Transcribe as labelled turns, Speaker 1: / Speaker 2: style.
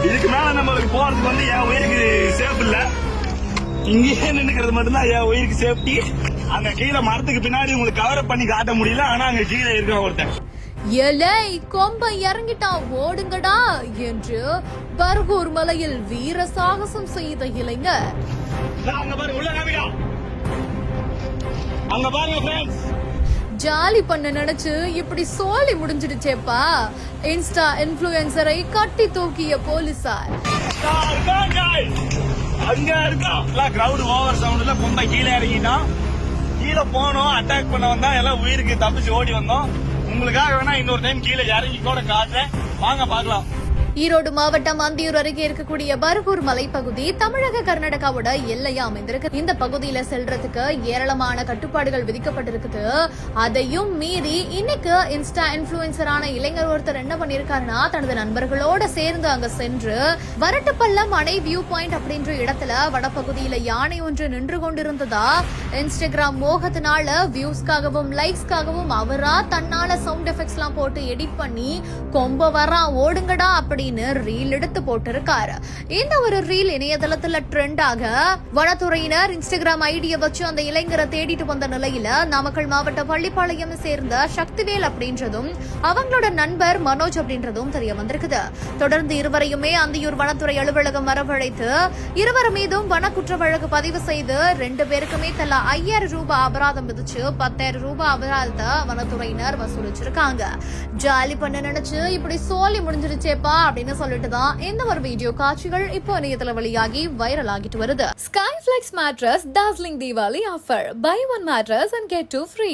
Speaker 1: இதுக்கு மேல நம்மளுக்கு போறதுக்கு வந்து என் உயிருக்கு சேஃப் இல்ல. இங்கேயே நின்னுக்கிறது மட்டும்தான் என் உயிருக்கு சேஃப்டி. அங்க கீழே மரத்துக்கு பின்னாடி உங்களுக்கு கவர் பண்ணி காட்ட முடியல. ஆனா அங்க கீழே இருக்க ஒருத்தன்
Speaker 2: எலை கொம்ப இறங்கிட்டான் ஓடுங்கடா என்று பர்கூர் மலையில் வீர சாகசம் செய்த இளைஞர்.
Speaker 1: அங்க பாருங்க, உள்ள காமிடா. அங்க பாருங்க ஃப்ரெண்ட்ஸ்.
Speaker 2: ஜாலி பண்ண நினைச்சு இப்படி சோலி முடிஞ்சிடுச்சேப்பா. இன்ஸ்டா இன்ஃபுளுசரை கட்டி தூக்கிய போலீசார்.
Speaker 1: அங்க இருக்கா கிரௌட் ஓவர் சவுண்ட்ல கொம்ப கீழே இறங்கிட்டான். கீழே போனோம், அட்டாக் பண்ண வந்தா எல்லாம் உயிருக்கு தப்பிச்சு ஓடி வந்தோம். உங்களுக்காக வேணா இன்னொரு டைம் கீழே இறங்கி கூட காட்டுறேன், வாங்க பாக்கலாம்.
Speaker 2: ஈரோடு மாவட்டம் அந்தியூர் அருகே இருக்கக்கூடிய பர்கூர் மலைப்பகுதி தமிழக கர்நாடகாவோட எல்லையா அமைந்திருக்கு. இந்த பகுதியில செல்றதுக்கு ஏராளமான கட்டுப்பாடுகள் விதிக்கப்பட்டிருக்குது. அதையும் மீறி இன்னைக்கு இன்ஸ்டா இன்ஃபுளுசரான இளைஞர் ஒருத்தர் என்ன பண்ணிருக்காருன்னா, தனது நண்பர்களோட சேர்ந்து அங்க சென்று வரட்டுப்பள்ளம் அணை வியூ பாயிண்ட் அப்படின்ற இடத்துல வடபகுதியில யானை ஒன்று நின்று கொண்டிருந்ததா இன்ஸ்டாகிராம் மோகத்தினால வியூஸ்க்காகவும் லைக்ஸ்க்காகவும் அவரா தன்னால சவுண்ட் எஃபெக்ட்ஸ் எல்லாம் போட்டு எடிட் பண்ணி கொம்ப வரா ஓடுங்கடா அப்படி ரீல் எடுத்து போட்டிருக்காரு. இந்த ஒரு ரீல் இணையதளத்துல ட்ரெண்ட் ஆக வனத்துறையினர் இன்ஸ்டாகிராம் ஐடியை வச்சு அந்த இளைஞரை தேடிட்டு வந்த நிலையில நாமக்கல் மாவட்ட பள்ளிப்பாளையம் சேர்ந்த சக்திவேல் அப்படின்றதும் அவங்களோட நண்பர் மனோஜ் அப்படின்றதும் தெரிய வந்திருக்குது. தொடர்ந்து இருவரையுமே அந்தியூர் வனத்துறை அலுவலகம் வரவழைத்து இருவர் மீதும் வன குற்ற வழக்கு பதிவு செய்து 2 பேருக்குமே தலா 5000 ரூபாய் அபராதம் விதிச்சு 10,000 ரூபாய் அபராதத்தை வனத்துறையினர் வசூலிச்சிருக்காங்க. ஜாலி பண்ண நினைச்சு இப்படி சோலி முடிஞ்சிருச்சேப்பா அப்படின்னு சொல்லிட்டு தான் இந்த ஒரு வீடியோ காட்சிகள் இப்போ இணையதள வழியாகி வைரல் ஆகிட்டு வருது. ஸ்கைஃப்ளெக்ஸ் மேட்ரஸ் டார்ஸ்லிங் Deepavali offer. Buy one mattress and get 2 free.